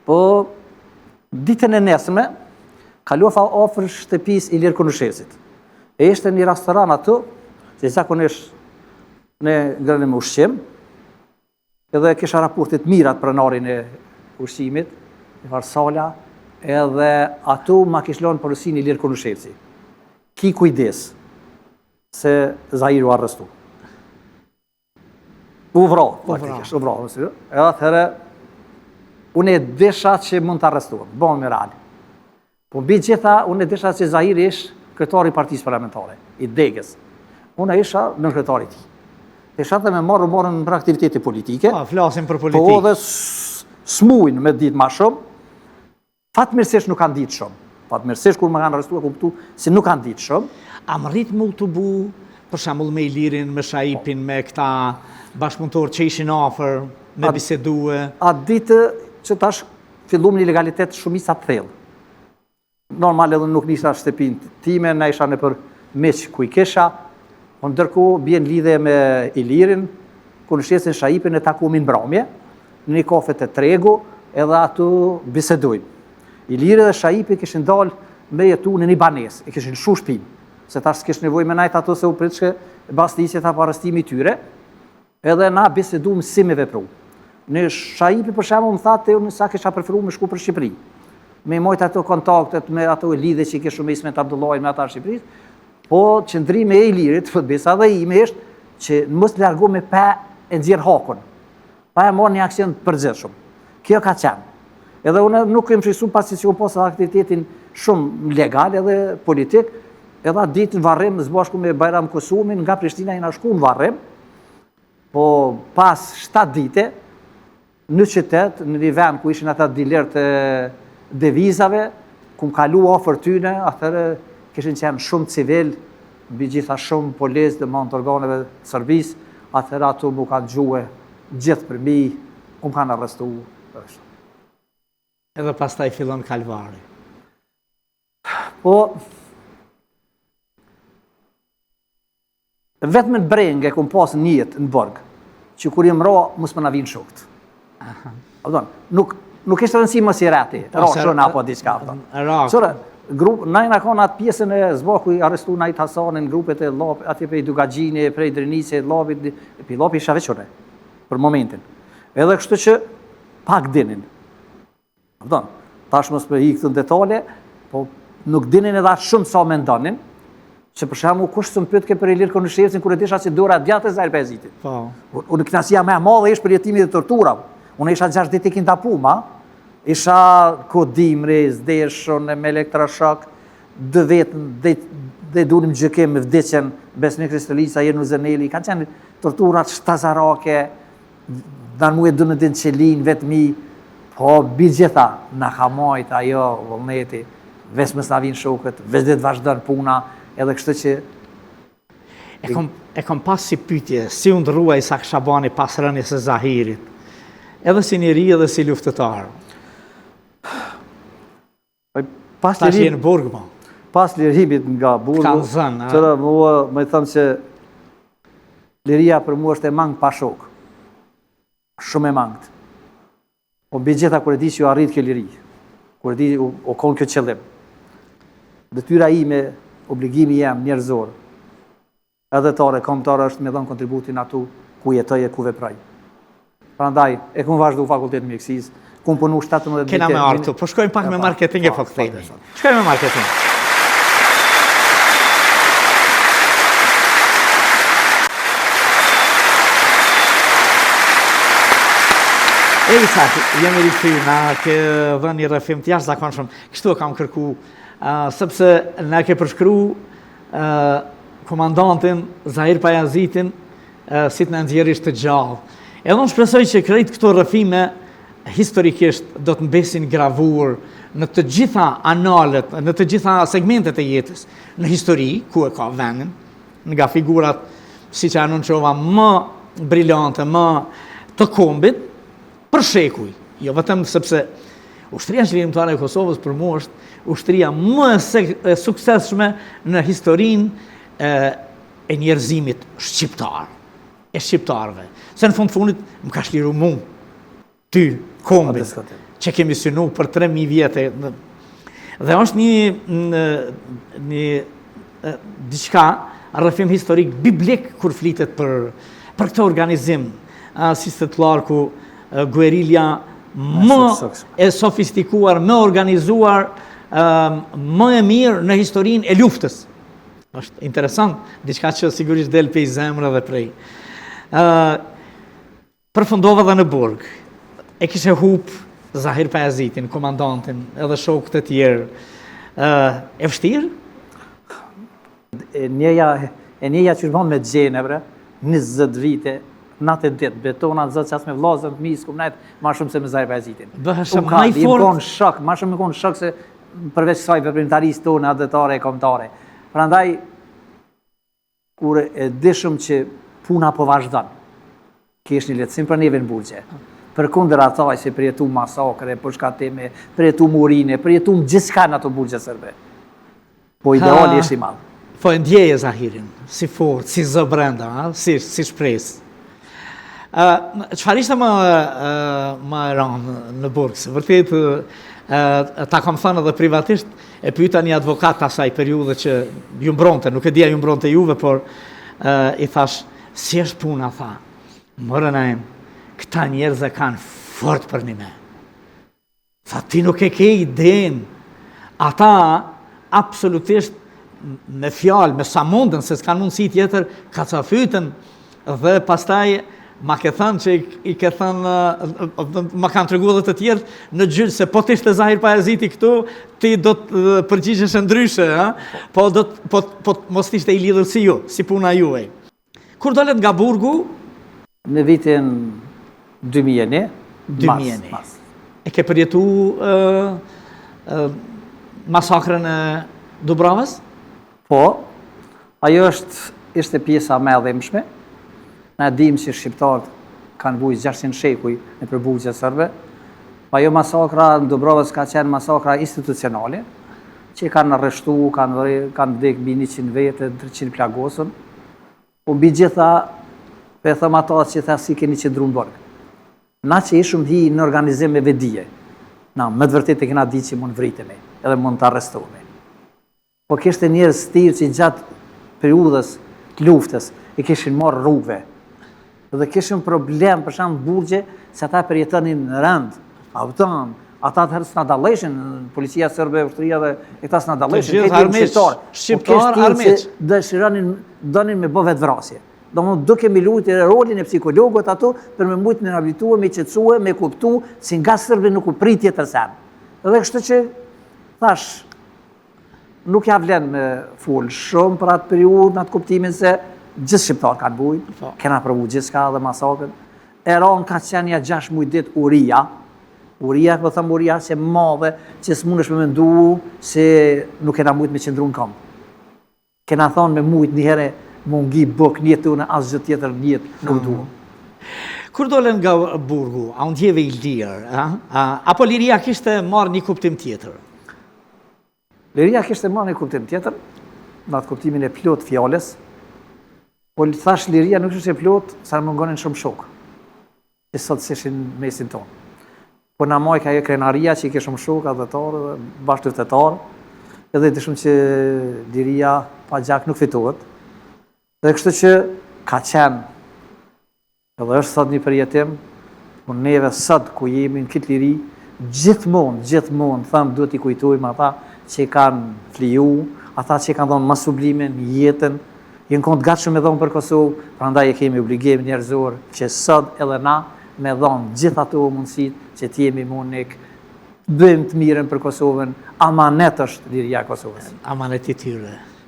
Po, ditën e nesme, kalova afër shtëpisë Ilir Konushesit. E ishte një restoran aty, që zakonisht ne ngrënim me ushqim, edhe kisha raportet mirat pronarin e ushqimit, në Varsala, edhe atu ma kish lënë polisin Ilir Konushesi. Ki kujdes, se Zahiri u arrestu. U vra, faktikisht, u vra. Edhe atëherë, unë e desha që mund të arrestuam, bon me reali. Po mbi gjitha, unë e desha që Zahiri ish kryetari i partisë parlamentare, i Degës. Unë isha në kryetari ti. Isha dhe me marrën për aktivitete politike. Flasim për politikë. Po dhe smujnë me ditë ma shumë, fatmirësisht nuk kanë ditë shumë. Fatmirësisht kur më kanë arrestuar kuptu se nuk kanë ditë shumë. A më rritë më të bu, për shembull me Ilirin, me Shaipin, me këta bashkëpunëtorë që ishin afër, me bisedue? A ditë që tash fillum një legalitet shumica të thellë. Normal edhe nuk nisha shtëpin time, ne isha në për meq ku i kisha, po ndërkohë bjen lidhe me Ilirin, Konushesin, Shaipin e takumin mbrëmje, në një kafe të Tregu, edhe atu bisedujmë. Iliri dhe Shaipi kishin dalë me jetu në një banesë, e kishin shu shpinë, se tash s'kish nevojë me najt ato se u prit që bastisjet apo arrestimi tyre, edhe na bisedujmë si me vepru. Në Shaipi për shembull më thatë unë sa kisha preferuar me shku për Shqipëri. Me mojt ato kontaktet, me ato lidhje që kishu me Ismet Abdullahin, me ata në Shqipëri, po qëndrimi e Ilirit, besa dhe ime është që mos largo me pa e nxjerr hakun, pa e marrë një aksion të përgjithshëm. Kjo ka qenë. Edhe unë nuk kem frisu pasi që u posa aktivitetin shumë legal edhe politik, edhe atë ditën varrim zbashku me Bajram Kusumin, nga Prishtina jena shku në varrim, po pas 7 dite, në qytet, në një vend ku ishin ata diler të devizave, ku më kalu ofër tyne, atëherë kishin qenë shumë civil, mbi gjitha shumë polis dhe mand organeve sërbis, atëherë ato mu kanë gjuhe gjithë për mi, më kanë arrestu. Edhe pastaj fillon kalvari. Po, vetëm në brengë e kom pasë njët në bërgë, që kur jem ra, mos më na vinë shokët. Nuk ishte rëndësi më si reti, rashën apo diçka. Qëre, najna kanë atë pjesën e zbaku i arrestu Najt Hasanin, grupet e Lapi, atje prej Dugagjini, prej Drenise, Lapit, Lapi isha veqore, për momentin. Edhe kështu që pak dinin. Tash mos për i këtë në detale, po nuk dinin edhe atë shumë sa me ndonin, që për shembull kush së më pyet ke për Ilir Konushesin, kur e disha që dora djatë e Zahir Bezitit. Unë knasja me madhe ishte për jetimin dhe tortura. Unë isha 6 ditë i Kintapuma, isha kodimri, zdeshon, me elektroshok, 2 vetën, dhe dunim gjëkim me vdicjen Besmi Kristolisa, Jenu Zëneli, kanë qenë torturat shtazarake, dan mu e du në din qelin, vetëmi, po bi gjitha, në kamajt, ajo, vullneti, ves mës na vinë shokët, ves dhe të vazhdojnë puna, edhe kështë që... E kom pas si pytje, si unë ndrua Isak Shabani pas rënies së Zahirit, edhe si njeri edhe si luftëtar. Ta që jenë burg, ma. Pas lirimit nga burgu, qëra mua me thëmë që liria për mua është e mangë pa shok. Shumë e mangët. Po mbi gjitha kër e di që ju arrit kjo liri, kër e di u konë kjo qëllim. Detyra ime, obligimi jem njerëzor, edhe tare, kombëtare është me dhënë kontributin atu ku jetoj e ku vepraj. Prandaj, e ku vazhdu fakultet mjekësis, ku punu 17 vite. Kena me artu, po shkojmë pak me marketing e po këthejnë. Shkojmë me marketing. E Isak, jemi rikëthy, na ke dhe një rëfim të jashtë zakonshëm, kështu e kam kërku, sepse na ke përshkru komandantin Zahir Pajazitin si të në nxjerrisht të gjallë. Edhe unë shpresoj që krejt këto rëfime historikisht do të mbesin gravur në të gjitha analet, në të gjitha segmentet e jetës, në histori, ku e ka vendin, nga figurat si që anunqova më brillante, më të kombit, për shekuj, jo vetëm sepse ushtria qlirimtare e Kosovës për mua është ushtria më e suksesshme në historinë e njerëzimit shqiptar, e shqiptarëve. Se në fundit më ka shliru mu, ty, kombit, që kemi synu për 3.000 vjetë. Dhe është një diçka rrëfim historik biblik kur flitet për këtë organizim, si së të larku, guerilja më e sofistikuar, më organizuar, më e mirë në historinë e luftës. Është interesant, diçka që sigurisht del prej zemrë dhe prej. Përfundova dhe në burg, e kishe hup Zahir Pajazitin, komandantin, edhe shokët e tjerë. E vështirë? E njeja që shbon me gjene, 20 vite, natë e ditë, betonat zëtë që asë me vlazën të misë, kumë najtë, ma shumë se me Zahir Pajazitin. Bëhëshë maj fort? Ma shumë me konë shok se përveç kësaj veprimtarisë tonë, adetare e komtare. Pra ndaj, kur e dishëm që puna po vazhdan, kesh një letësim për neve në burgje, për kunder ataj se përjetu masakre, përshkatime, përjetu murine, përjetu gjithçka në ato burgje sërbe. Po ideali është i madhë. Po e ndjeje Zahirin, si fort, si zë brenda, si shpresë. Çfarë ishte më e rëndë në burg? Se vërtet, ta kam thënë edhe privatisht, e pyeta një advokat asaj periudhe që ju mbronte, nuk e dija ju mbronte juve, por i thash, si është puna, tha, mërën e këta njerëz e kanë fort për një me. Tha, ti nuk e ke idenë. Ata, absolutisht, me fjalë, me sa mundën, se s'kanë mundësi tjetër, ka ca fytën, dhe pastaj ma ke thënë që i ke thënë, ma kanë tregu dhe të tjerë në gjyllë, se po t'ishte Zahir Pajaziti këtu, ti do të përgjigjesh ndryshe, po mos t'ishte i lidhur si ju, si puna juaj. Kur dolet nga burgu? Në vitin 2001, 2001. E ke përjetu masakrën e Dubravës? Po, ajo ishte pjesa me edhimshme. Ne dim që shqiptarët kanë vujt 600 shekuj në përburgje sërbe. Ajo masakra në Dubravës ka qenë masakra institucionale, që kanë arreshtu, kanë vdek mbi 100 vete, 300 plagosën. Po mbi gjitha, pe thëmë ata që tha si keni qëndru në burg. Na që ishëm hi në organizim me vedije. Na, me të vërtet e kena di që mund vritemi, edhe mund të arrestohemi. Po kishte njerëz stirë që gjatë periudhës të luftës i kishin marrë rrugëve. Dhe kishin problem për shembull burgje se ata përjetonin në rënd, auton, ata të herë s'na dalleshin, policia sërbe, ushtria dhe këta s'na dalleshin, shqiptar armiq. Donin me bë vetvrasje. Domthonë duke me luajtur rolin e psikologut ato për me mujt me rehabilituar, me qetësue, me kuptu si nga sërbë nuk u prit tjetër sen. Dhe kështu që thash, nuk ja vlen me fol shumë për atë periudhë, në atë kuptimin se gjithë shqiptarë kanë bujt, kena provu gjithçka dhe masakrën. Eran ka qenë ja 6 muaj ditë uria, po thëmë uria që madhe, që s'mundesh me mendu se nuk kena mujt me qëndru në kamp. Kena thonë me mujt një herë mungi buk njëtu në asgjë tjetër njët nuk duhëm. Kur dolen nga burgu, a unë djeve i lirë, apo liria kishte marrë një kuptim tjetër? Liria kishte marrë një kuptim tjetër, në atë kuptimin e plot fjales, po thash liria nuk ishte plot, sa në mungonin shumë shokë, që sot s'ishin mesin tonë. Po në maj ka e krenaria që i ke shumë shokë, adhetarë, bashkëtetarë, edhe të shumë që liria pa gjak nuk fitohet. Dhe kështu që ka qenë, edhe është sot një përjetim, ku neve sot ku jemi në këtë liri, gjithmonë, thëmë duhet i kujtojmë ata që i kanë fliju, ata që i kanë dhonë mas sublimin, jetën, jenë kontë gatshëm me dhonë për Kosovë, prandaj e kemi obligim njerëzor që sot edhe na me dhonë gjithë ato mundësit që t'jemi munik, bëjmë të mirën për Kosovën, amanet është liria Kosovës. Amanet i tyre.